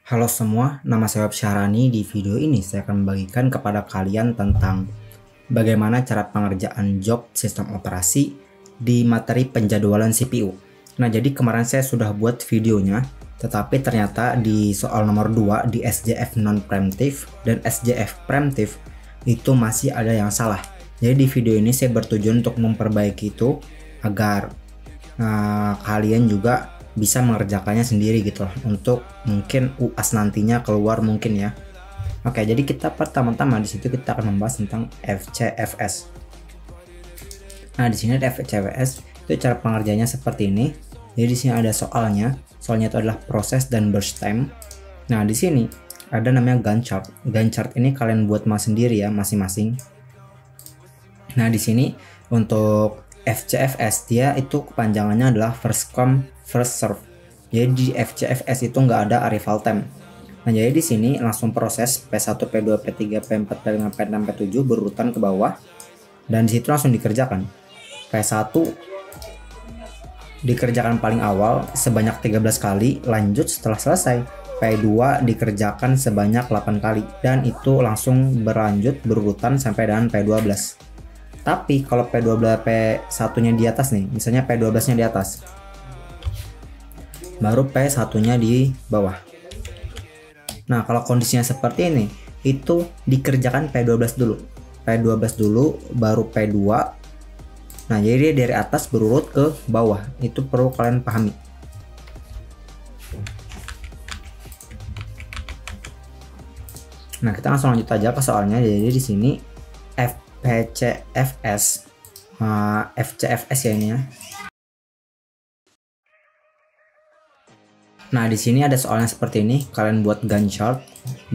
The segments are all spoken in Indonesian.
Halo semua, nama saya Web Syahrani. Di video ini saya akan membagikan kepada kalian tentang bagaimana cara pengerjaan job sistem operasi di materi penjadwalan CPU. Nah, jadi kemarin saya sudah buat videonya, tetapi ternyata di soal nomor 2 di SJF non-preemptive dan SJF preemptive itu masih ada yang salah. Jadi di video ini saya bertujuan untuk memperbaiki itu agar kalian juga bisa mengerjakannya sendiri gitu loh, untuk mungkin UAS nantinya keluar mungkin ya. Oke, jadi kita pertama-tama di situ kita akan membahas tentang FCFS. Nah, di sini ada FCFS, itu cara pengerjaannya seperti ini. Jadi di sini ada soalnya. Soalnya itu adalah proses dan burst time. Nah, di sini ada namanya Gantt chart. Gantt chart ini kalian buat sendiri ya masing-masing. Nah, di sini untuk FCFS dia itu kepanjangannya adalah first come first serve. Jadi di FCFS itu nggak ada arrival time. Nah, jadi di sini langsung proses P1, P2, P3, P4, P5, P6, P7 berurutan ke bawah dan di situ langsung dikerjakan. P1 dikerjakan paling awal sebanyak 13 kali, lanjut setelah selesai. P2 dikerjakan sebanyak 8 kali dan itu langsung berlanjut berurutan sampai dengan P12. Tapi kalau P12 P1-nya di atas nih, misalnya P12-nya di atas, baru P1-nya di bawah. Nah, kalau kondisinya seperti ini, itu dikerjakan P12 dulu. P12 dulu, baru P2. Nah, jadi dia dari atas berurut ke bawah. Itu perlu kalian pahami. Nah, kita langsung lanjut aja ke soalnya. Jadi di sini FCFS ya ini ya. Nah, di sini ada soalnya seperti ini, kalian buat Gantt chart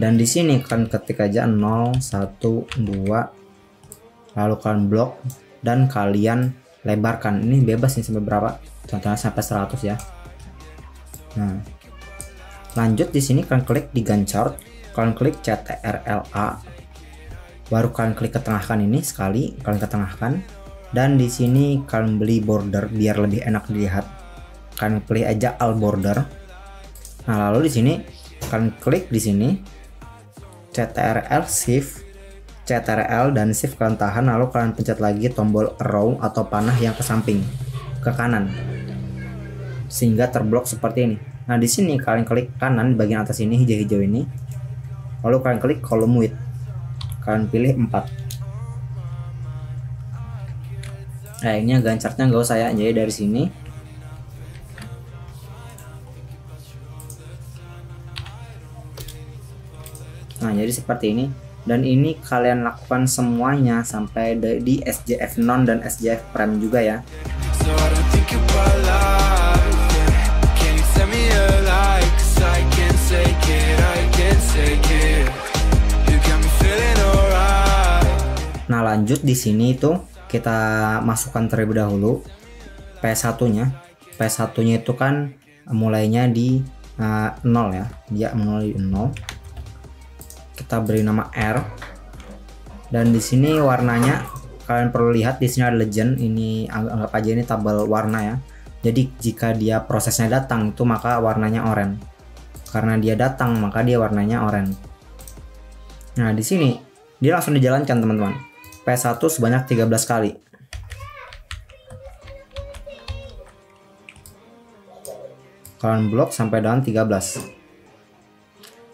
dan di sini kalian ketik aja 0, 1, 2, lalu kalian blok dan kalian lebarkan. Ini bebas nih sampai berapa? Contohnya sampai 100 ya. Nah, lanjut di sini kalian klik di Gantt chart, kalian klik CTRL-A, baru kalian klik ketengahkan ini sekali, kalian ketengahkan dan di sini kalian beli border biar lebih enak dilihat. Kalian pilih aja all border. Nah, lalu di sini kalian klik di sini CTRL Shift, CTRL dan Shift kalian tahan, lalu kalian pencet lagi tombol arrow atau panah yang ke samping ke kanan sehingga terblok seperti ini. Nah, di sini kalian klik kanan di bagian atas ini hijau-hijau ini, lalu kalian klik column width, kalian pilih 4. Nah, ini Gantt chartnya nggak usah ya, jadi dari sini nah jadi seperti ini, dan ini kalian lakukan semuanya sampai di SJF non dan SJF prime juga ya. Nah, lanjut di sini itu kita masukkan terlebih dahulu P1-nya. P1-nya itu kan mulainya di 0 ya, dia mulai di 0. Kita beri nama R dan di sini warnanya kalian perlu lihat, di sini ada legend, ini anggap aja ini tabel warna ya. Jadi jika dia prosesnya datang itu maka warnanya oranye, karena dia datang maka dia warnanya oranye. Nah, di sini dia langsung dijalankan teman-teman. P1 sebanyak 13 kali. Kalian blok sampai dengan 13.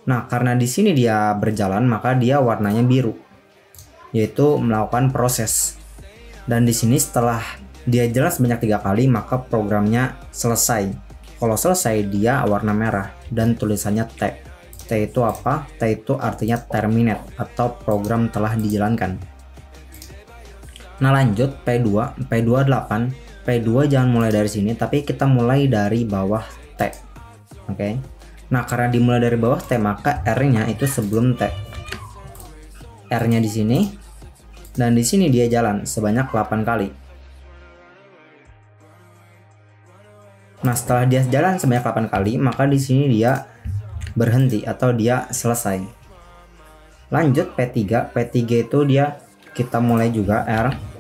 Nah, karena di sini dia berjalan maka dia warnanya biru, yaitu melakukan proses. Dan di sini setelah dia jalan sebanyak 3 kali maka programnya selesai. Kalau selesai dia warna merah dan tulisannya T. T itu apa? T itu artinya terminate atau program telah dijalankan. Nah, lanjut P2, P2 8. P2 jangan mulai dari sini tapi kita mulai dari bawah T. Oke. Nah, karena dimulai dari bawah T maka R-nya itu sebelum T. R-nya di sini dan di sini dia jalan sebanyak 8 kali. Nah, setelah dia jalan sebanyak 8 kali maka di sini dia berhenti atau dia selesai. Lanjut P3. P3 itu dia kita mulai juga R.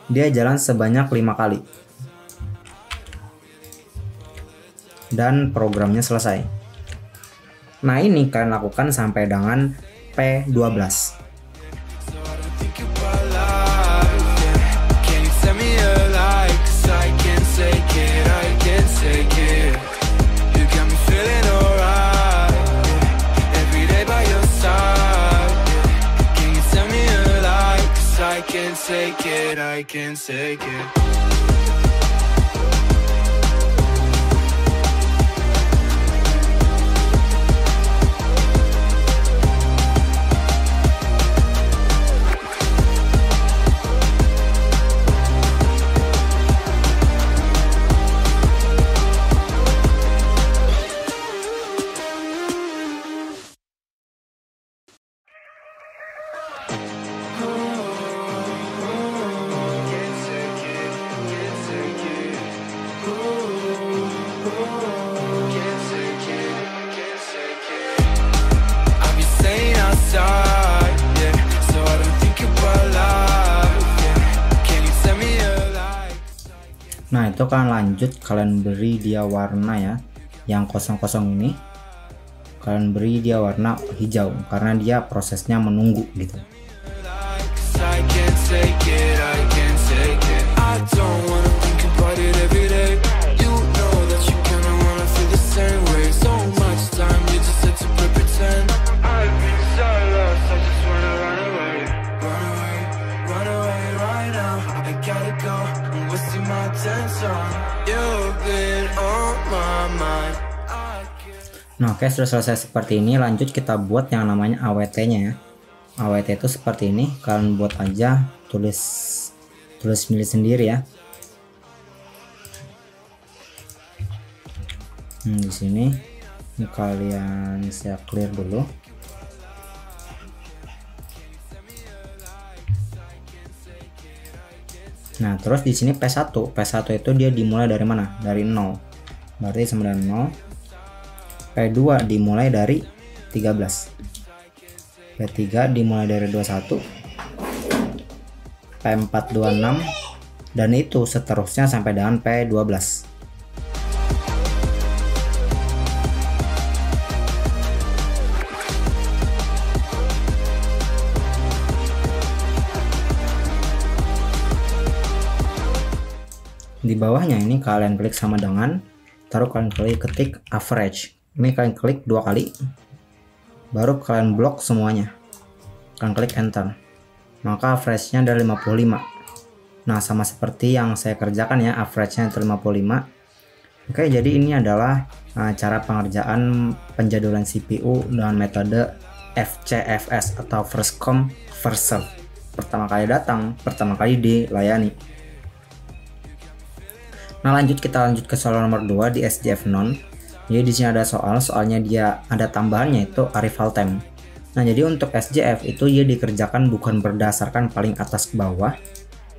Dia jalan sebanyak 5 kali. dan programnya selesai. Nah ini kalian lakukan sampai dengan P12. I can't take it. Nah itu kalian lanjut, kalian beri dia warna ya, yang kosong-kosong ini kalian beri dia warna hijau karena dia prosesnya menunggu gitu. Nah oke, sudah selesai seperti ini. Lanjut kita buat yang namanya AWT nya ya. AWT itu seperti ini, kalian buat aja, tulis milih sendiri ya. Di sini ini kalian saya clear dulu. Nah terus di sini P1 itu dia dimulai dari mana? Dari 0, berarti sama dengan 0. P2 dimulai dari 13, P3 dimulai dari 21, P4 26, dan itu seterusnya sampai dengan P12. Di bawahnya ini kalian klik sama dengan, taruh kalian ketik average. Ini kalian klik 2 kali, baru kalian blok semuanya, kalian klik enter, maka average nya ada 55. Nah sama seperti yang saya kerjakan ya, average nya itu 55. Oke, jadi ini adalah cara pengerjaan penjadwalan CPU dengan metode FCFS atau first come first serve, pertama kali datang pertama kali dilayani. Nah kita lanjut ke soal nomor 2 di SJF non. Jadi di sini ada soalnya dia ada tambahannya itu arrival time. Nah jadi untuk SJF itu dia dikerjakan bukan berdasarkan paling atas ke bawah,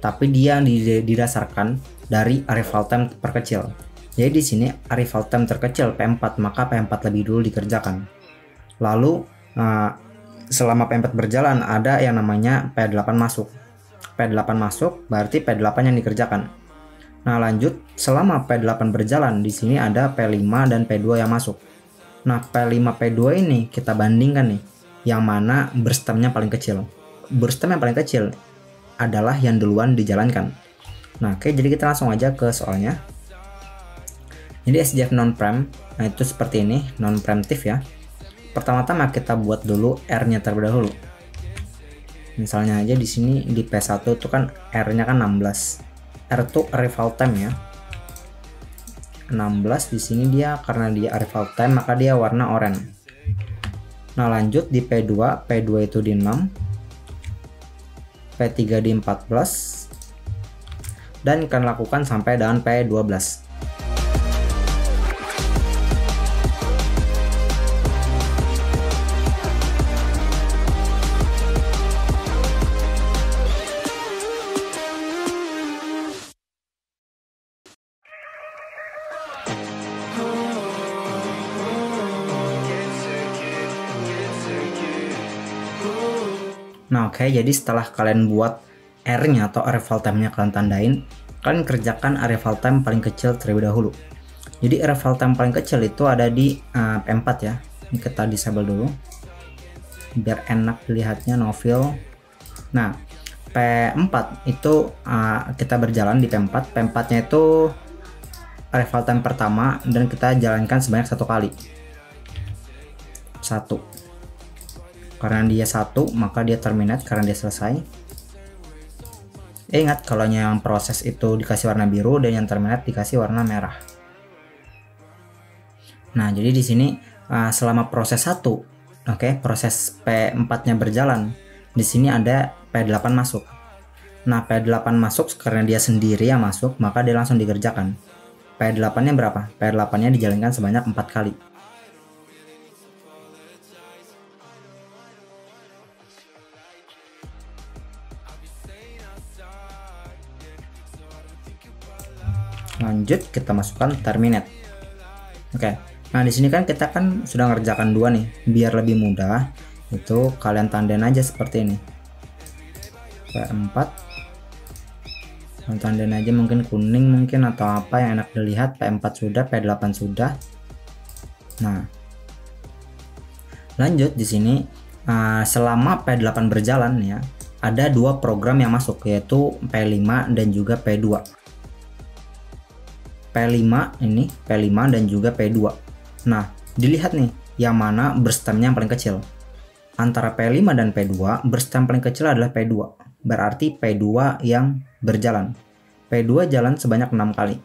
tapi dia didasarkan dari arrival time terkecil. Jadi di sini arrival time terkecil P4, maka P4 lebih dulu dikerjakan. Lalu selama P4 berjalan ada yang namanya P8 masuk. P8 masuk berarti P8 yang dikerjakan. Nah lanjut, selama P8 berjalan di sini ada P5 dan P2 yang masuk. Nah P5 P2 ini kita bandingkan nih, yang mana burst time-nya paling kecil. Burst time yang paling kecil adalah yang duluan dijalankan. Nah oke, jadi kita langsung aja ke soalnya. Jadi SJF non-prem, nah itu seperti ini, non-preemptive ya. Pertama-tama kita buat dulu R-nya terlebih dahulu. Misalnya aja di sini di P1 itu kan R-nya kan 16. R itu arrival time ya, 16 di sini dia karena dia arrival time maka dia warna oranye. Nah lanjut di P2 itu di 6, P3 di 14, dan kalian lakukan sampai dengan P12. Nah oke, jadi setelah kalian buat R-nya atau arrival time-nya kalian tandain, kalian kerjakan arrival time paling kecil terlebih dahulu. Jadi arrival time paling kecil itu ada di P4 ya. Ini kita disable dulu biar enak dilihatnya, no fill. Nah, P4 itu kita berjalan di P4. P4 nya itu arrival time pertama dan kita jalankan sebanyak 1 kali. 1. Karena dia 1 maka dia terminate karena dia selesai. Ingat kalau yang proses itu dikasih warna biru dan yang terminate dikasih warna merah. Nah, jadi di sini selama proses 1, oke, proses P4-nya berjalan, di sini ada P8 masuk. Nah, P8 masuk karena dia sendiri yang masuk, maka dia langsung dikerjakan. P8-nya berapa? P8-nya dijalankan sebanyak 4 kali. Lanjut kita masukkan terminate. Oke. Nah, di sini kan kita kan sudah ngerjakan 2 nih. Biar lebih mudah, itu kalian tandain aja seperti ini. P4. Kalian tandain aja mungkin kuning mungkin atau apa yang enak dilihat. P4 sudah, P8 sudah. Nah. Lanjut di sini selama P8 berjalan ya, ada 2 program yang masuk, yaitu P5 dan juga P2. P5 ini, P5 dan juga P2. Nah, dilihat nih, yang mana burst time-nya yang paling kecil. Antara P5 dan P2, burst time paling kecil adalah P2. Berarti P2 yang berjalan. P2 jalan sebanyak 6 kali.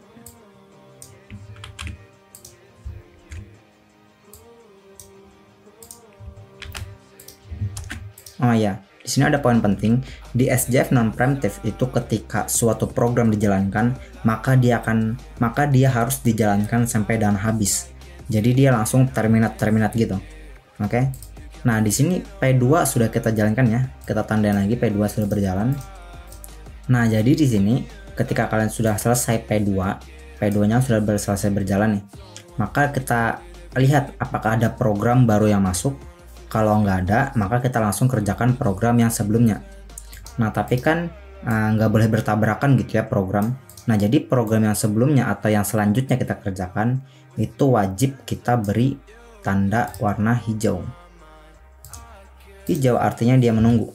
Oh ya, di sini ada poin penting. Di SJF non-preemptive itu ketika suatu program dijalankan, maka dia harus dijalankan sampai dengan habis. Jadi dia langsung terminate gitu. Oke. Nah, di sini P2 sudah kita jalankan ya. Kita tandain lagi P2 sudah berjalan. Nah, jadi di sini ketika kalian sudah selesai P2, P2-nya sudah selesai berjalan nih. Maka kita lihat apakah ada program baru yang masuk. Kalau nggak ada, maka kita langsung kerjakan program yang sebelumnya. Nah, tapi kan nggak boleh bertabrakan gitu ya program. Nah, jadi program yang sebelumnya atau yang selanjutnya kita kerjakan itu wajib kita beri tanda warna hijau. Hijau artinya dia menunggu.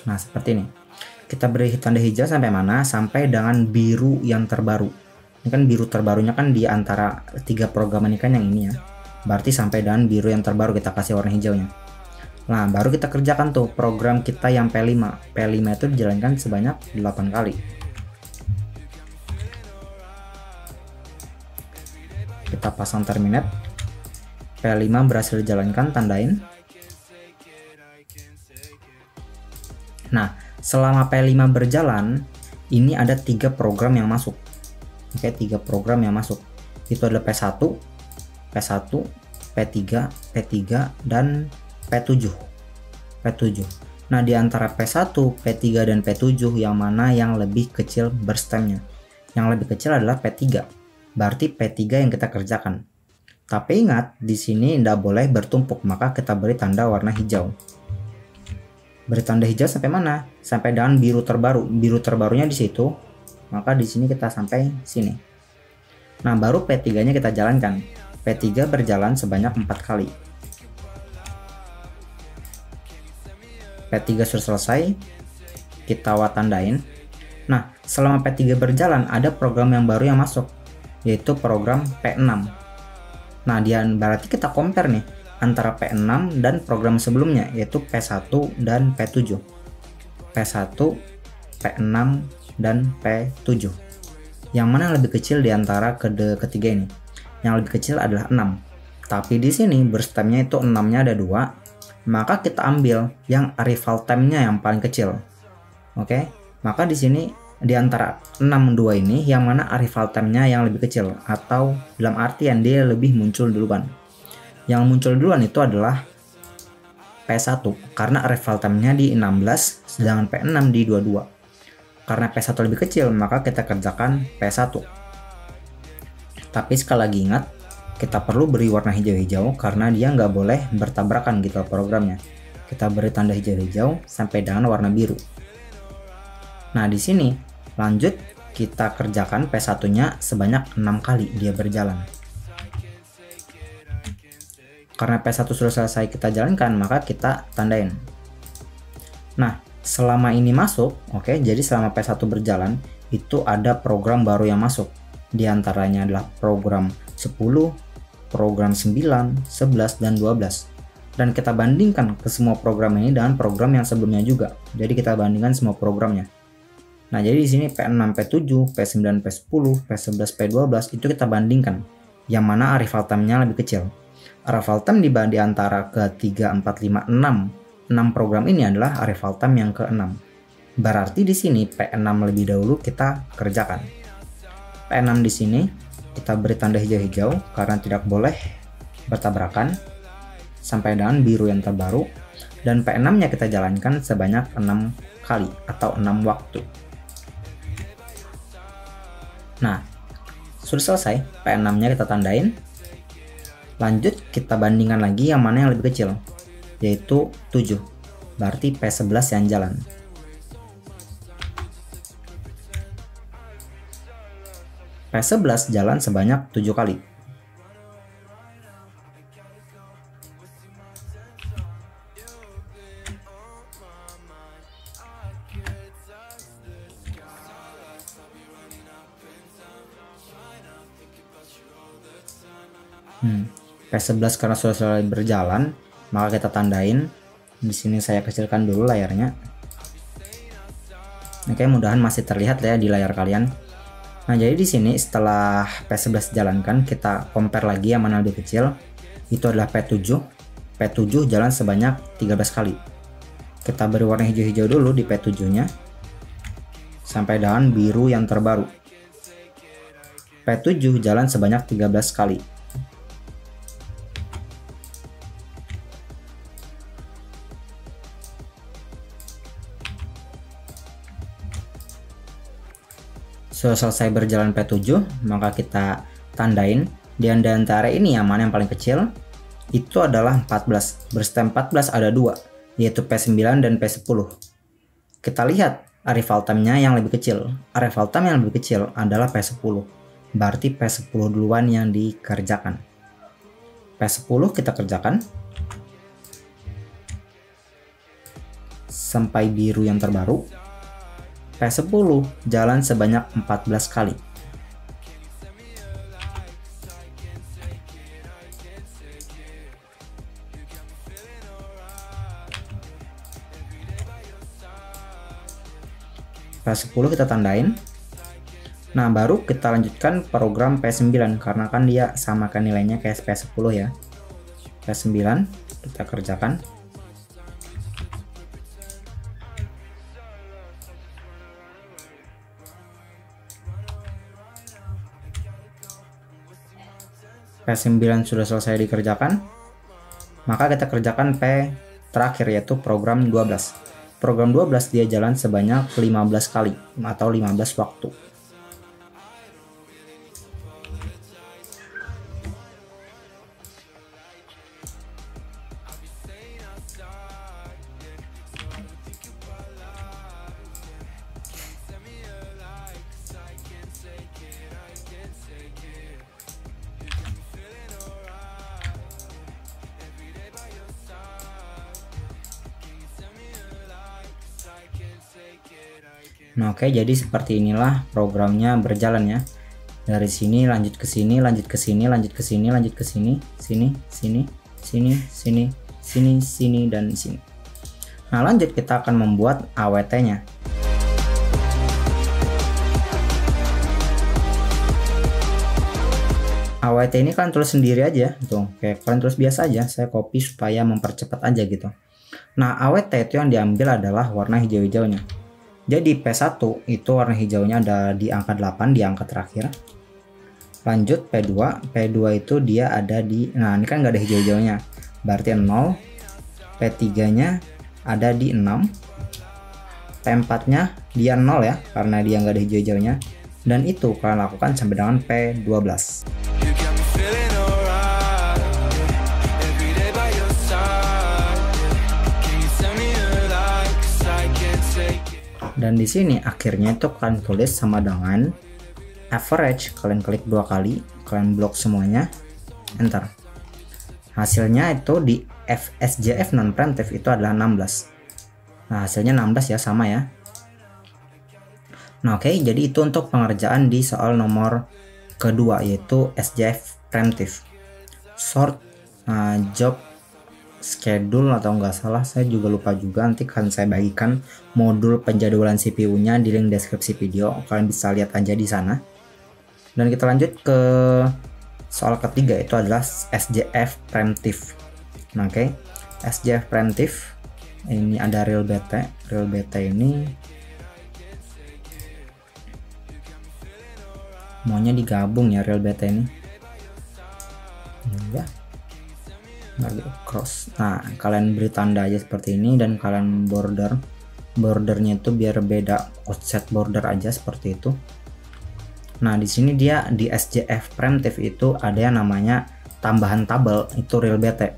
Nah, seperti ini. Kita beri tanda hijau sampai mana? Sampai dengan biru yang terbaru. Ini kan biru terbarunya kan di antara 3 program ini kan yang ini ya. Berarti sampai dengan biru yang terbaru kita kasih warna hijaunya. Nah, baru kita kerjakan tuh program kita yang P5. P5 itu dijalankan sebanyak 8 kali. Kita pasang terminate. P5 berhasil dijalankan, tandain. Nah, selama P5 berjalan, ini ada 3 program yang masuk. Oke, 3 program yang masuk. Itu adalah P1, P1, P3, P3, dan P7. P7. Nah, di antara P1, P3, dan P7 yang mana yang lebih kecil burst time-nya? Yang lebih kecil adalah P3. Berarti P3 yang kita kerjakan. Tapi ingat, di sini tidak boleh bertumpuk, maka kita beri tanda warna hijau. Beri tanda hijau sampai mana? Sampai dengan biru terbaru. Biru terbarunya di situ. Maka di sini kita sampai sini. Nah, baru P3-nya kita jalankan. P3 berjalan sebanyak 4 kali. P3 sudah selesai. Kita tandain. Nah, selama P3 berjalan ada program yang baru yang masuk, yaitu program P6. Nah, berarti kita compare nih antara P6 dan program sebelumnya, yaitu P1 dan P7. P1, P6, dan P7. Yang mana lebih kecil di antara ketiga ini? Yang lebih kecil adalah 6. Tapi di sini burst time-nya itu 6-nya ada 2, maka kita ambil yang arrival time-nya yang paling kecil. Oke? Maka di sini di antara 6-2 ini yang mana arrival time-nya yang lebih kecil, atau dalam artian dia lebih muncul duluan. Yang muncul duluan itu adalah P1 karena arrival time-nya di 16 sedangkan P6 di 22. Karena P1 lebih kecil maka kita kerjakan P1. Tapi sekali lagi ingat, kita perlu beri warna hijau-hijau karena dia nggak boleh bertabrakan gitu programnya. Kita beri tanda hijau-hijau sampai dengan warna biru. Nah, di sini lanjut kita kerjakan P1-nya sebanyak 6 kali dia berjalan. Karena P1 sudah selesai kita jalankan, maka kita tandain. Nah, selama ini masuk, oke, jadi selama P1 berjalan, itu ada program baru yang masuk. Di antaranya adalah program 10, program 9, 11, dan 12. Dan kita bandingkan ke semua program ini dengan program yang sebelumnya juga. Jadi kita bandingkan semua programnya. Nah, jadi di sini P6, P7, P9, P10, P11, P12 itu kita bandingkan. Yang mana arrival time-nya lebih kecil. Arrival time di antara ke 3, 4, 5, 6. 6 program ini adalah arrival time yang ke-6. Berarti di sini P6 lebih dahulu kita kerjakan. P6 di sini kita beri tanda hijau-hijau karena tidak boleh bertabrakan sampai dengan biru yang terbaru, dan P6-nya kita jalankan sebanyak 6 kali atau 6 waktu. Nah, sudah selesai, P6-nya kita tandain. Lanjut kita bandingkan lagi yang mana yang lebih kecil, yaitu 7. Berarti P11 yang jalan. P11 jalan sebanyak 7 kali. P11 karena sudah selesai berjalan, maka kita tandain. Di sini saya kecilkan dulu layarnya. Oke, mudahan masih terlihat ya di layar kalian. Nah, jadi di sini setelah P11 jalankan, kita compare lagi yang mana lebih kecil. Itu adalah P7. P7 jalan sebanyak 13 kali. Kita beri warna hijau-hijau dulu di P7-nya sampai dengan biru yang terbaru. P7 jalan sebanyak 13 kali. Sudah selesai berjalan P7, maka kita tandain. Di antara ini yang mana yang paling kecil? Itu adalah 14. Berstem 14 ada 2, yaitu P9 dan P10. Kita lihat arrival time-nya yang lebih kecil. Arrival time yang lebih kecil adalah P10. Berarti P10 duluan yang dikerjakan. P10 kita kerjakan sampai biru yang terbaru. P10 jalan sebanyak 14 kali. P10 kita tandain. Nah, baru kita lanjutkan program P9 karena kan dia samakan nilainya kayak P10 ya. P9 kita kerjakan. P9 sudah selesai dikerjakan, maka kita kerjakan P terakhir yaitu program 12. Program 12 dia jalan sebanyak 15 kali atau 15 waktu. Nah, oke, jadi seperti inilah programnya berjalan ya. Dari sini lanjut ke sini, lanjut ke sini, lanjut ke sini, lanjut ke sini, sini, sini, sini, sini, sini, sini, dan sini. Nah, lanjut kita akan membuat AWT-nya. AWT ini kalian tulis sendiri aja, tuh, kayak kalian tulis biasa aja. Saya copy supaya mempercepat aja gitu. Nah, AWT itu yang diambil adalah warna hijau-hijaunya. Jadi P1 itu warna hijaunya ada di angka 8, di angka terakhir. Lanjut P2, P2 itu dia ada di, nah ini kan nggak ada hijau-hijaunya, berarti 0. P3 nya ada di 6. P4 nya dia 0 ya, karena dia nggak ada hijau-hijaunya. Dan itu kalian lakukan sampai dengan P12. Dan di sini akhirnya itu kalian tulis sama dengan average, kalian klik 2 kali, kalian blok semuanya, enter. Hasilnya itu di SJF non preemptive itu adalah 16. Nah, hasilnya 16 ya, sama ya. Nah, oke, jadi itu untuk pengerjaan di soal nomor kedua, yaitu SJF preemptive. Short job schedule atau nggak salah, saya juga lupa juga, nanti kan saya bagikan modul penjadwalan CPU nya di link deskripsi video, kalian bisa lihat aja di sana. Dan kita lanjut ke soal ketiga, itu adalah SJF preemptive. Nah, oke, SJF preemptive ini ada real BT ini maunya digabung ya, real BT ini ya, lagi cross. Nah, kalian beri tanda aja seperti ini, dan kalian bordernya itu biar beda, offset border aja seperti itu. Nah, di sini dia di SJF preemptive itu ada yang namanya tambahan tabel, itu real BT.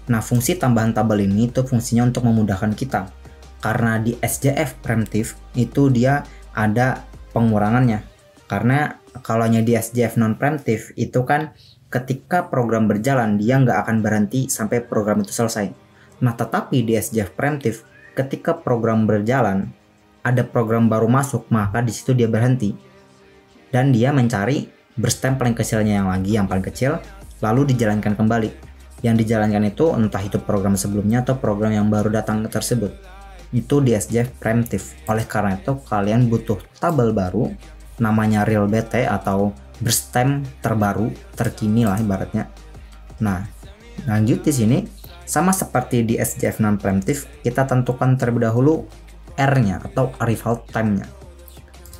Nah, fungsi tambahan tabel ini itu fungsinya untuk memudahkan kita, karena di SJF preemptive itu dia ada pengurangannya. Karena kalau di SJF non preemptive itu kan ketika program berjalan dia nggak akan berhenti sampai program itu selesai. Nah, tetapi di SJF preemptive ketika program berjalan ada program baru masuk, maka di situ dia berhenti dan dia mencari burst time paling kecilnya yang paling kecil, lalu dijalankan kembali. Yang dijalankan itu entah itu program sebelumnya atau program yang baru datang tersebut. Itu di SJF preemptive. Oleh karena itu kalian butuh tabel baru namanya real BT atau burst time terbaru, terkini lah ibaratnya. Nah, lanjut di sini sama seperti di SJF non preemptive, kita tentukan terlebih dahulu R-nya atau arrival time-nya.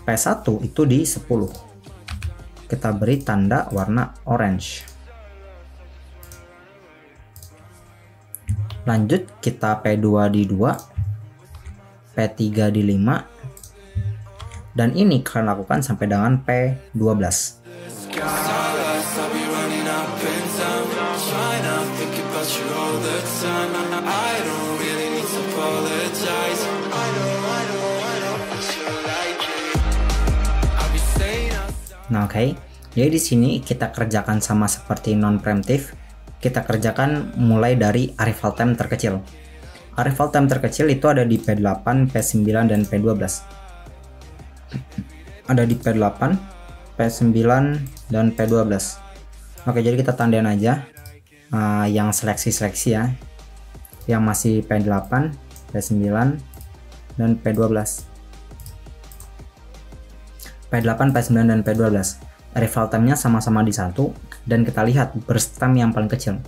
P1 itu di 10. Kita beri tanda warna orange. Lanjut kita P2 di 2, P3 di 5, dan ini kalian lakukan sampai dengan P12. Nah, oke. Jadi di sini kita kerjakan sama seperti non preemptive. Kita kerjakan mulai dari arrival time terkecil. Arrival time terkecil itu ada di P8, P9, dan P12. Ada di P8, P9, dan P12. Oke, jadi kita tandain aja yang seleksi ya, yang masih P8, P9, dan P12. P8, P9, dan P12. Arrival time-nya sama-sama di 1, dan kita lihat burst time yang paling kecil.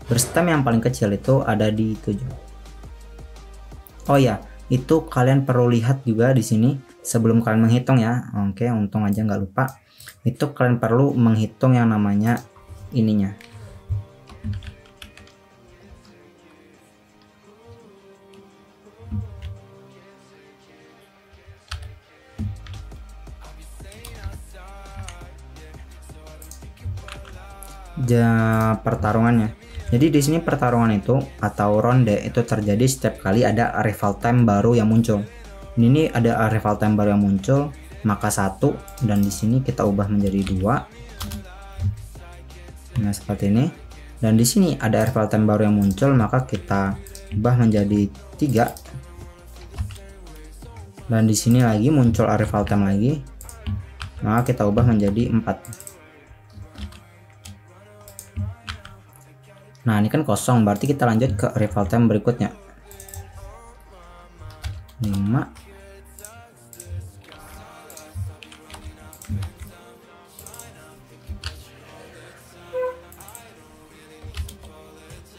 Burst time yang paling kecil itu ada di 7. Oh ya, itu kalian perlu lihat juga di sini sebelum kalian menghitung ya. Oke, untung aja nggak lupa. Itu kalian perlu menghitung yang namanya ininya. Pertarungannya. Jadi di sini pertarungan itu atau ronde itu terjadi setiap kali ada arrival time baru yang muncul. Ini ada arrival time baru yang muncul, maka 1, dan di sini kita ubah menjadi 2. Nah, seperti ini. Dan di sini ada arrival time baru yang muncul, maka kita ubah menjadi 3. Dan di sini lagi muncul arrival time lagi, maka kita ubah menjadi 4. Nah, ini kan kosong, berarti kita lanjut ke arrival time berikutnya. 5.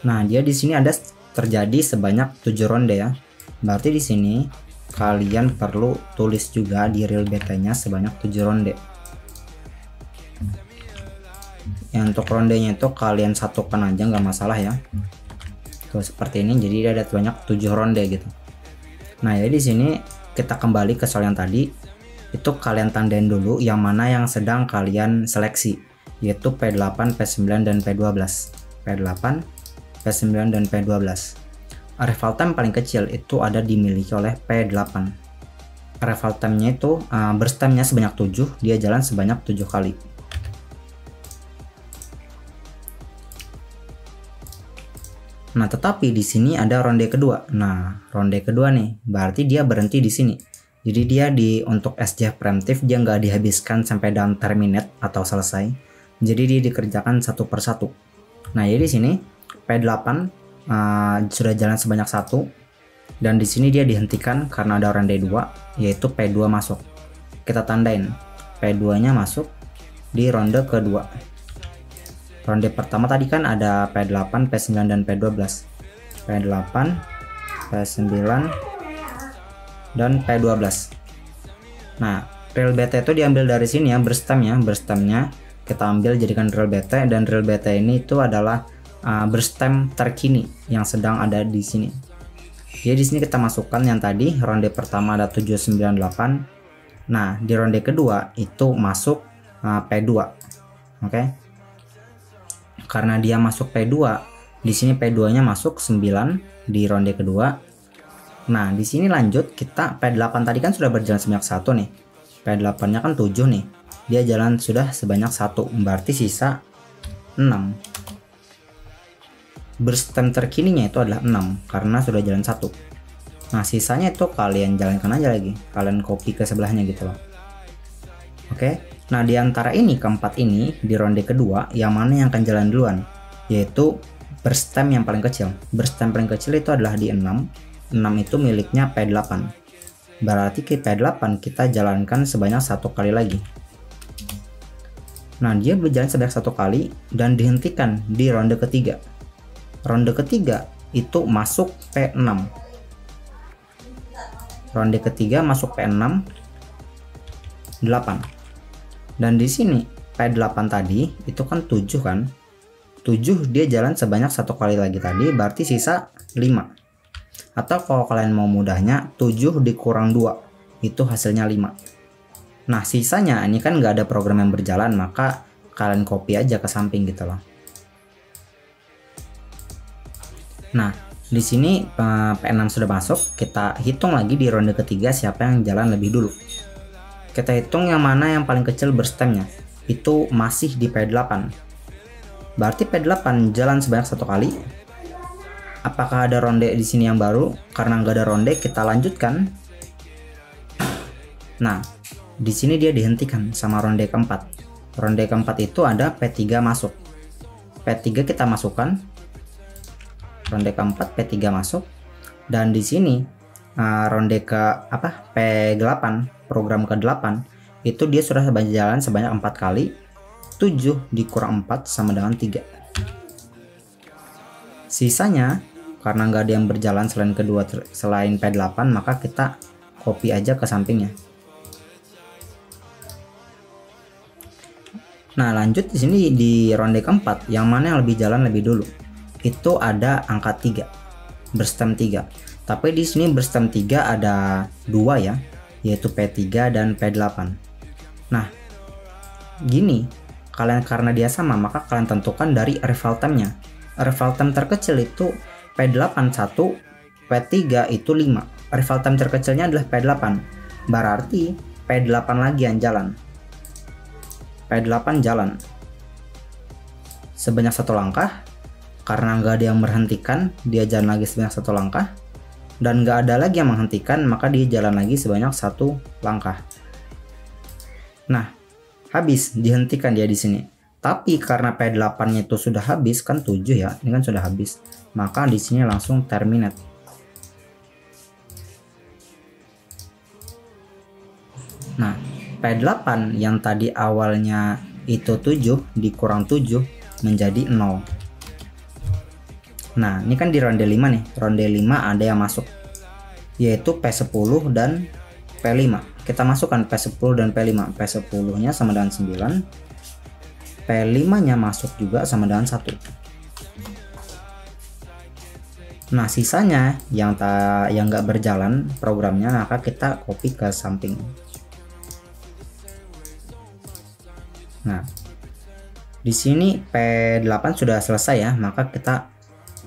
Nah, dia di sini ada terjadi sebanyak 7 ronde ya. Berarti di sini kalian perlu tulis juga di real BT-nya sebanyak 7 ronde. Yang untuk rondenya itu kalian satukan aja, nggak masalah ya. Tuh seperti ini, jadi ada banyak 7 ronde gitu. Nah, ya di sini kita kembali ke soal yang tadi. Itu kalian tandain dulu yang mana yang sedang kalian seleksi, yaitu P8, P9, dan P12. P8, P9, dan P12. Arrival time paling kecil itu ada dimiliki oleh P8. reval time-nya itu burst time-nya sebanyak 7, dia jalan sebanyak 7 kali. Nah, tetapi di sini ada ronde kedua. Nah, ronde kedua nih, berarti dia berhenti di sini. Jadi dia untuk SJ preemptif dia nggak dihabiskan sampai down terminate atau selesai. Jadi dia dikerjakan satu persatu. Nah, jadi di sini P8 sudah jalan sebanyak 1, dan di sini dia dihentikan karena ada ronde 2, yaitu P2 masuk. Kita tandain P2-nya masuk di ronde kedua. Ronde pertama tadi kan ada P8, P9 dan P12. P8, P9 dan P12. Nah, real BT itu diambil dari sini ya, burst time-nya kita ambil jadikan real BT, dan real BT ini itu adalah burst time terkini yang sedang ada di sini. Jadi di sini kita masukkan yang tadi ronde pertama ada 798. Nah, di ronde kedua itu masuk P2. Oke. Karena dia masuk P2, di sini P2-nya masuk 9 di ronde kedua. Nah, di sini lanjut kita P8 tadi kan sudah berjalan sebanyak 1 nih. P8-nya kan 7 nih. Dia jalan sudah sebanyak 1, berarti sisa 6. Burst time terkininya itu adalah 6 karena sudah jalan 1. Nah, sisanya itu kalian jalankan aja lagi. Kalian copy ke sebelahnya gitu loh. Oke. Nah, di antara ini keempat ini di ronde kedua yang mana yang akan jalan duluan? Yaitu burst time yang paling kecil. Burst time paling kecil itu adalah di 6. 6 itu miliknya P8. Berarti ke P8 kita jalankan sebanyak 1 kali lagi. Nah, dia berjalan sebanyak 1 kali dan dihentikan di ronde ketiga. Ronde ketiga itu masuk P6. Ronde ketiga masuk P6 8. Dan di sini P8 tadi itu kan 7 kan. 7 dia jalan sebanyak 1 kali lagi tadi, berarti sisa 5. Atau kalau kalian mau mudahnya 7 dikurang 2 itu hasilnya 5. Nah, sisanya ini kan nggak ada program yang berjalan, maka kalian copy aja ke samping gitu loh. Nah, di sini P6 sudah masuk, kita hitung lagi di ronde ketiga siapa yang jalan lebih dulu. Kita hitung yang mana yang paling kecil burst time-nya. Itu masih di P8. Berarti P8 jalan sebanyak 1 kali. Apakah ada ronde di sini yang baru? Karena nggak ada ronde, kita lanjutkan. Nah, di sini dia dihentikan sama ronde keempat. Ronde keempat itu ada P3 masuk. P3 kita masukkan. Ronde keempat P3 masuk. Dan di sini ronde P8, program ke-8 itu dia sudah jalan sebanyak 4 kali. 7 dikurang 4 sama dengan 3. Sisanya karena nggak ada yang berjalan selain P8, maka kita copy aja ke sampingnya. Nah, lanjut di sini di ronde keempat yang mana yang lebih jalan lebih dulu. Itu ada angka 3. Burst time 3. Tapi di sini burst time 3 ada 2 ya, yaitu P3 dan P8. Nah, gini, karena dia sama, maka kalian tentukan dari reval time-nya. Reval time terkecil itu P8 1, P3 itu 5. Reval time terkecilnya adalah P8. Berarti P8 lagi yang jalan. P8 jalan sebanyak 1 langkah. Karena nggak ada yang berhentikan, dia jalan lagi sebanyak 1 langkah. Dan nggak ada lagi yang menghentikan, maka dia jalan lagi sebanyak 1 langkah. Nah, habis, dihentikan dia di sini. Tapi karena P8-nya itu sudah habis, kan 7 ya, ini kan sudah habis. Maka di sini langsung terminate. Nah, P8 yang tadi awalnya itu 7 dikurang 7 menjadi 0. Nah, ini kan di ronde 5 nih. Ronde 5 ada yang masuk, yaitu P10 dan P5. Kita masukkan P10 dan P5. P10 nya sama dengan 9, P5 nya masuk juga sama dengan 1. Nah, sisanya yang nggak berjalan programnya, maka kita copy ke samping. Nah, di sini P8 sudah selesai ya, maka kita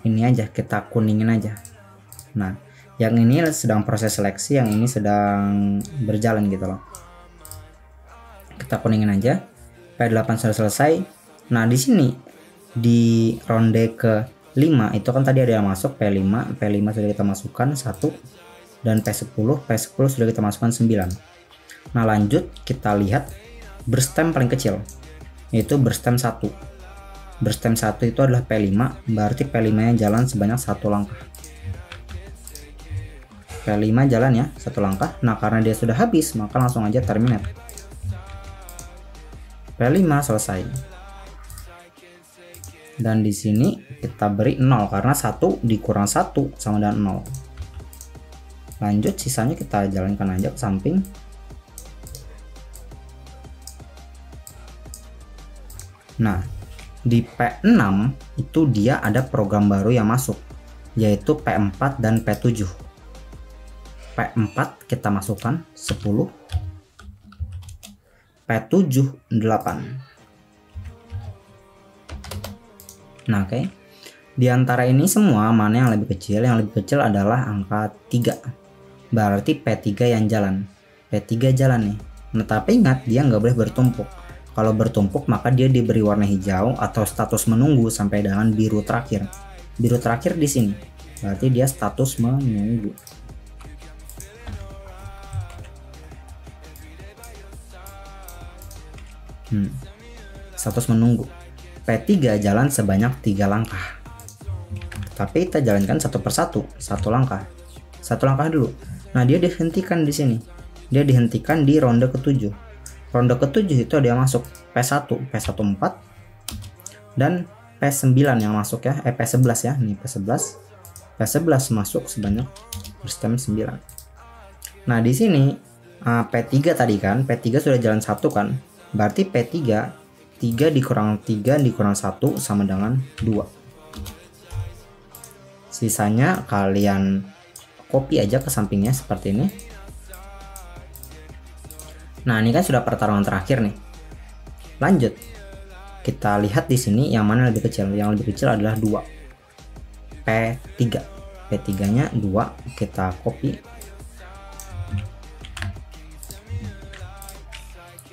ini aja, kita kuningin aja. Nah, Yang ini sedang proses seleksi, yang ini sedang berjalan gitu loh. Kita kuningin aja. P8 sudah selesai. Nah, di sini di ronde ke 5 itu kan tadi ada yang masuk P5 sudah kita masukkan 1, dan P10 sudah kita masukkan 9. Nah, lanjut kita lihat berstem paling kecil, yaitu berstem 1. Berstem 1 itu adalah P5, berarti P5 nya jalan sebanyak 1 langkah. P5 jalan ya 1 langkah. Nah, karena dia sudah habis, maka langsung aja terminate. P5 selesai. Dan di sini kita beri 0 karena 1 dikurang 1 sama dengan 0. Lanjut, sisanya kita jalankan aja ke samping. Nah, di P6 itu dia ada program baru yang masuk, yaitu P4 dan P7. P4 kita masukkan 10, P7 8. Nah, oke. Di antara ini semua mana yang lebih kecil? Yang lebih kecil adalah angka 3. Berarti P3 yang jalan. P3 jalan nih. Nah, tapi ingat dia nggak boleh bertumpuk. Kalau bertumpuk maka dia diberi warna hijau atau status menunggu sampai dengan biru terakhir. Biru terakhir di sini. Berarti dia status menunggu. Status menunggu. P3 jalan sebanyak 3 langkah. Tapi kita jalankan satu persatu, 1 langkah. 1 langkah dulu. Nah, dia dihentikan di sini. Dia dihentikan di ronde ke-7. Ronde ke-7 itu ada yang masuk P1, P1 4, dan P9 yang masuk ya. P11 ya. Nih P11. P11 masuk sebanyak berstem 9. Nah, di sini P3 tadi kan, P3 sudah jalan 1 kan. Berarti P3 3 dikurang 1 sama dengan 2. Sisanya kalian copy aja ke sampingnya seperti ini. Nah, ini kan sudah pertarungan terakhir nih. Lanjut. Kita lihat di sini yang mana lebih kecil. Yang lebih kecil adalah 2. P3. P3-nya 2, kita copy.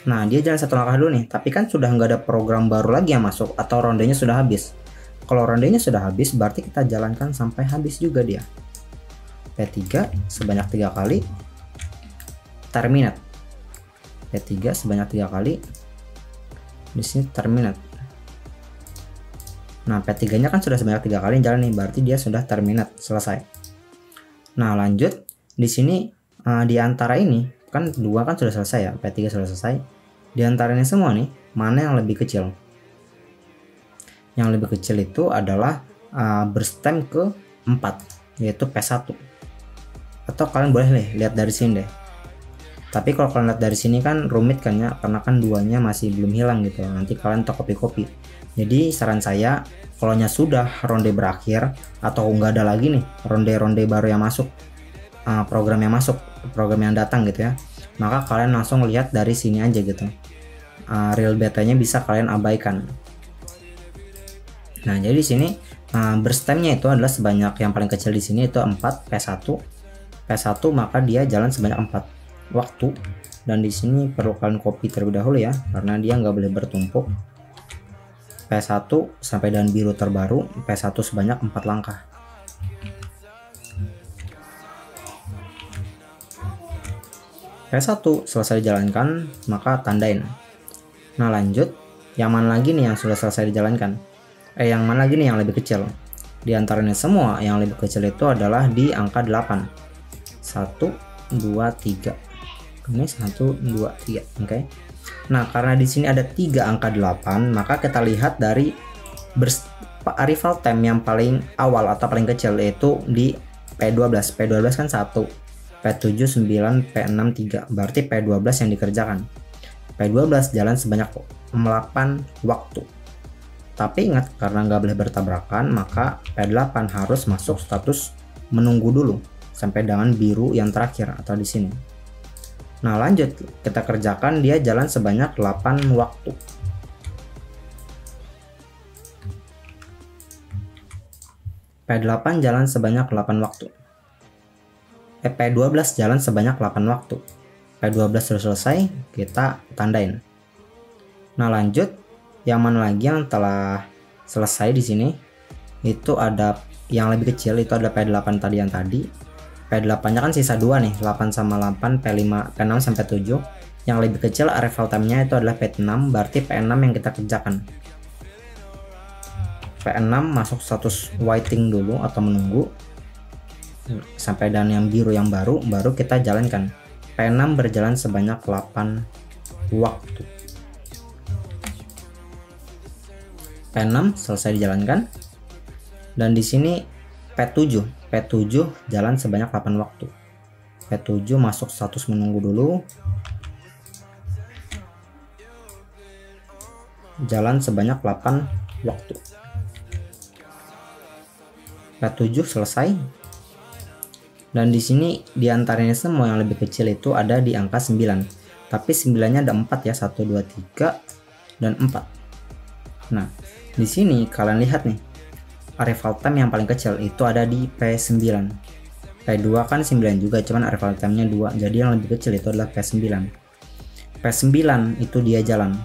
Nah, dia jalan 1 langkah dulu nih, tapi kan sudah nggak ada program baru lagi yang masuk atau rondenya sudah habis. Kalau rondenya sudah habis, berarti kita jalankan sampai habis juga dia. P3 sebanyak 3 kali, terminate. P3 sebanyak 3 kali, di sini terminate. Nah, P3-nya kan sudah sebanyak 3 kali jalan nih, berarti dia sudah terminate, selesai. Nah, lanjut di sini di antara ini kan 2 kan sudah selesai ya, P3 sudah selesai. Di antara ini semua nih, mana yang lebih kecil? Yang lebih kecil itu adalah berstem ke 4, yaitu P1. Atau kalian boleh lihat dari sini deh. Tapi kalau kalian lihat dari sini kan rumit kan ya, karena kan 2-nya masih belum hilang gitu. Nanti kalian tak copy-copy. Jadi saran saya, kalau sudah ronde berakhir atau nggak ada lagi nih ronde-ronde baru yang masuk, program yang masuk, program yang datang gitu ya, maka kalian langsung lihat dari sini aja gitu. Real betanya bisa kalian abaikan. Nah, jadi di sini berstemnya itu adalah sebanyak, yang paling kecil di sini itu 4, P1 maka dia jalan sebanyak 4 waktu. Dan di sini perlu kalian copy terlebih dahulu ya, karena dia nggak boleh bertumpuk. P1 sampai dengan biru terbaru, P1 sebanyak 4 langkah. P1 selesai dijalankan, maka tandain. Nah, lanjut, yang mana lagi nih yang sudah selesai dijalankan? Yang mana lagi nih yang lebih kecil? Di antaranya semua, yang lebih kecil itu adalah di angka 8. 1, 2, 3. Ini 1, 2, 3. Oke. Nah, karena di sini ada 3 angka 8, maka kita lihat dari arrival time yang paling awal atau paling kecil, yaitu di P12. P12 kan 1. P7 9, P6 3, berarti P12 yang dikerjakan. P12 jalan sebanyak 8 waktu. Tapi ingat, karena nggak boleh bertabrakan, maka P8 harus masuk status menunggu dulu sampai dengan biru yang terakhir atau di sini. Nah, lanjut kita kerjakan, dia jalan sebanyak 8 waktu. P8 jalan sebanyak 8 waktu. P12 jalan sebanyak 8 waktu. P12 sudah selesai, kita tandain. Nah, lanjut yang mana lagi yang telah selesai di sini? Itu ada yang lebih kecil, itu ada P8 tadi yang tadi. P8-nya kan sisa 2 nih, 8 sama 8, P5, P6 sampai 7. Yang lebih kecil arrival time-nya itu adalah P6, berarti P6 yang kita kerjakan. P6 masuk status waiting dulu atau menunggu sampai dan yang biru yang baru kita jalankan. P6 berjalan sebanyak 8 waktu. P6 selesai dijalankan. Dan di sini P7 jalan sebanyak 8 waktu. P7 masuk status menunggu dulu. Jalan sebanyak 8 waktu. P7 selesai. Dan di sini diantaranya semua yang lebih kecil itu ada di angka 9. Tapi 9-nya ada 4 ya, 1, 2, 3 dan 4. Nah, di sini kalian lihat nih, arrival time yang paling kecil itu ada di P9. P2 kan 9 juga, cuman arrival time-nya 2. Jadi yang lebih kecil itu adalah P9. P9 itu dia jalan.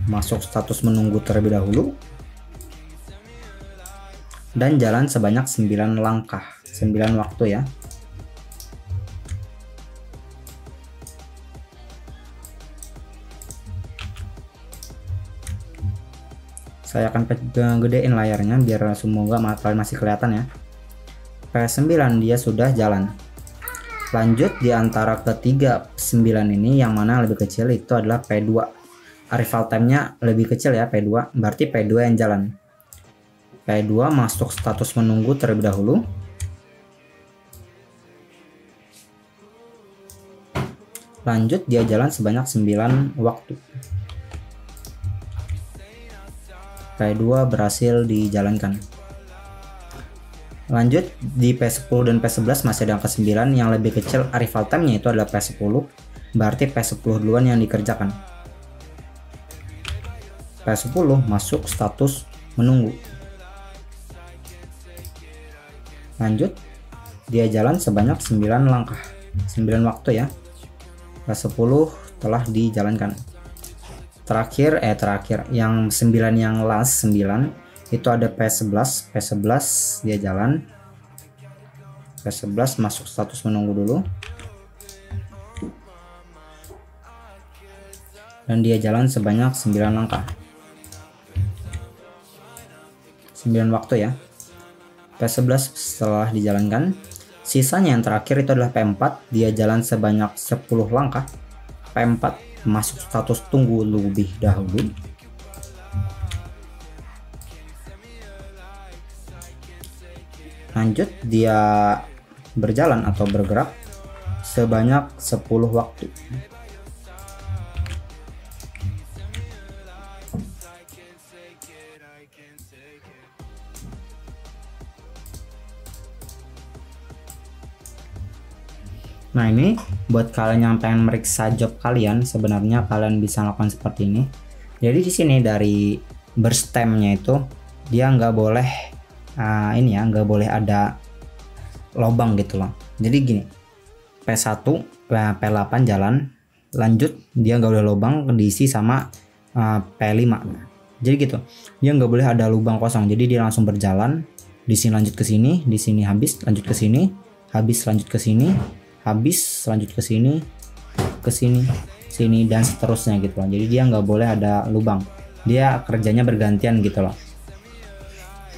Masuk status menunggu terlebih dahulu. Dan jalan sebanyak 9 langkah. 9 waktu ya. Saya akan gedein layarnya biar semoga kalian masih kelihatan ya. P9 dia sudah jalan. Lanjut di antara ketiga 9 ini yang mana lebih kecil itu adalah P2. Arrival time-nya lebih kecil ya, P2. Berarti P2 yang jalan. P2 masuk status menunggu terlebih dahulu. Lanjut dia jalan sebanyak 9 waktu. P2 berhasil dijalankan. Lanjut di P10 dan P11 masih ada angka 9. Yang lebih kecil arrival time-nya itu adalah P10. Berarti P10 duluan yang dikerjakan. P10 masuk status menunggu. Lanjut dia jalan sebanyak 9 langkah, 9 waktu ya. P10 telah dijalankan. Terakhir yang 9 yang last 9 itu ada P11. P11 dia jalan. P11 masuk status menunggu dulu. Dan dia jalan sebanyak 9 langkah. 9 waktu ya. P11 setelah dijalankan. Sisanya yang terakhir itu adalah P4. Dia jalan sebanyak 10 langkah. P4 masuk status tunggu lebih dahulu. Lanjut dia berjalan atau bergerak sebanyak 10 waktu. Nah, ini buat kalian yang pengen meriksa job kalian, sebenarnya kalian bisa lakukan seperti ini. Jadi di sini dari burst time-nya itu dia nggak boleh nggak boleh ada lubang gitu loh. Jadi gini, P1, P8 jalan, lanjut dia nggak boleh lubang diisi sama P5. Jadi gitu, dia nggak boleh ada lubang kosong. Jadi dia langsung berjalan, di sini lanjut ke sini, di sini habis, lanjut ke sini, habis, lanjut ke sini, habis, lanjut ke sini, sini dan seterusnya gitu loh. Jadi dia nggak boleh ada lubang. Dia kerjanya bergantian gitu loh.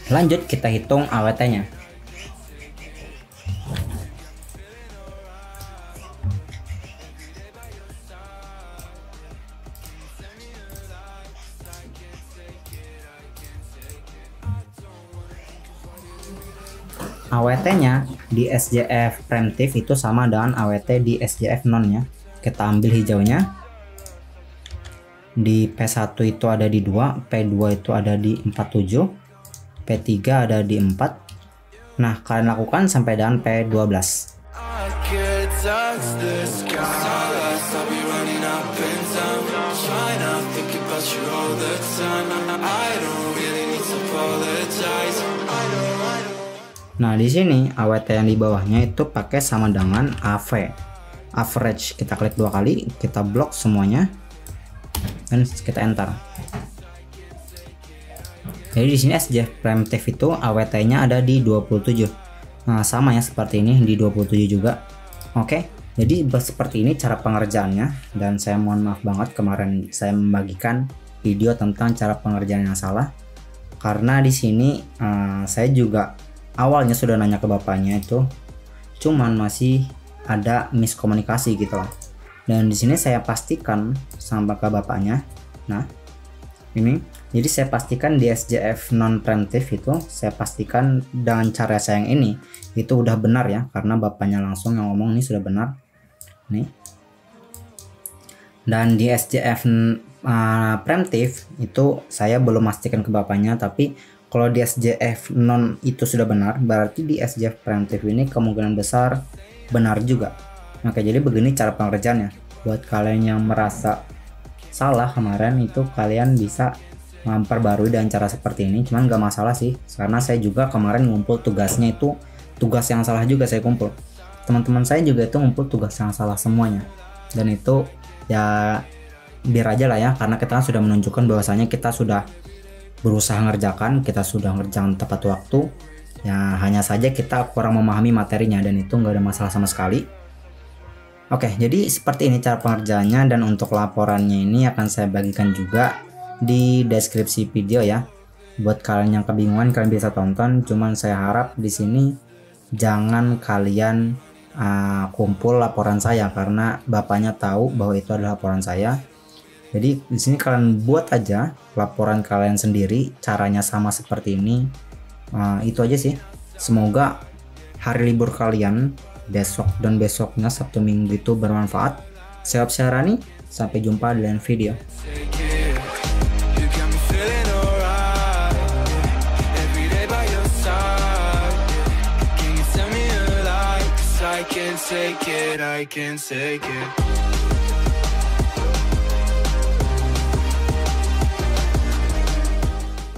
Lanjut kita hitung AWT-nya. AWT-nya di SJF preemptive itu sama dengan AWT di SJF non ya. Kita ambil hijaunya. Di P1 itu ada di 2, P2 itu ada di 47, P3 ada di 4. Nah, kalian lakukan sampai dengan P12. Nah, di sini AWT yang di bawahnya itu pakai sama dengan AV, average. Kita klik 2 kali, kita blok semuanya dan kita enter. Jadi di sini SJF Preemptive itu AWT-nya ada di 27. Nah, sama ya seperti ini di 27 juga. Oke. Jadi seperti ini cara pengerjaannya, dan saya mohon maaf banget kemarin saya membagikan video tentang cara pengerjaan yang salah, karena di sini saya juga awalnya sudah nanya ke bapaknya itu, cuman masih ada miskomunikasi gitu loh. Dan di sini saya pastikan sampai ke bapaknya. Nah, ini jadi saya pastikan di SJF non preemptive itu saya pastikan dengan cara saya yang ini itu udah benar ya, karena bapaknya langsung yang ngomong ini sudah benar nih. Dan di SJF preemptive itu saya belum pastikan ke bapaknya, tapi kalau di SJF non itu sudah benar, berarti di SJF preemptive ini kemungkinan besar benar juga. Oke, jadi begini cara pengerjaannya. Buat kalian yang merasa salah kemarin itu, kalian bisa memperbarui dengan cara seperti ini. Cuman gak masalah sih, karena saya juga kemarin ngumpul tugasnya itu tugas yang salah juga saya kumpul. Teman-teman saya juga itu ngumpul tugas yang salah semuanya, dan itu ya biar aja lah ya, karena kita kan sudah menunjukkan bahwasanya kita sudah berusaha ngerjakan, kita sudah ngerjakan tepat waktu ya, hanya saja kita kurang memahami materinya, dan itu nggak ada masalah sama sekali. Oke, jadi seperti ini cara pengerjaannya, dan untuk laporannya ini akan saya bagikan juga di deskripsi video ya. Buat kalian yang kebingungan, kalian bisa tonton. Cuman saya harap di sini jangan kalian kumpul laporan saya, karena bapaknya tahu bahwa itu adalah laporan saya. Jadi di sini kalian buat aja laporan kalian sendiri, caranya sama seperti ini. Itu aja sih. Semoga hari libur kalian besok dan besoknya Sabtu Minggu itu bermanfaat. Saya Syahrani, sampai jumpa di lain video. I can take it, I can take it.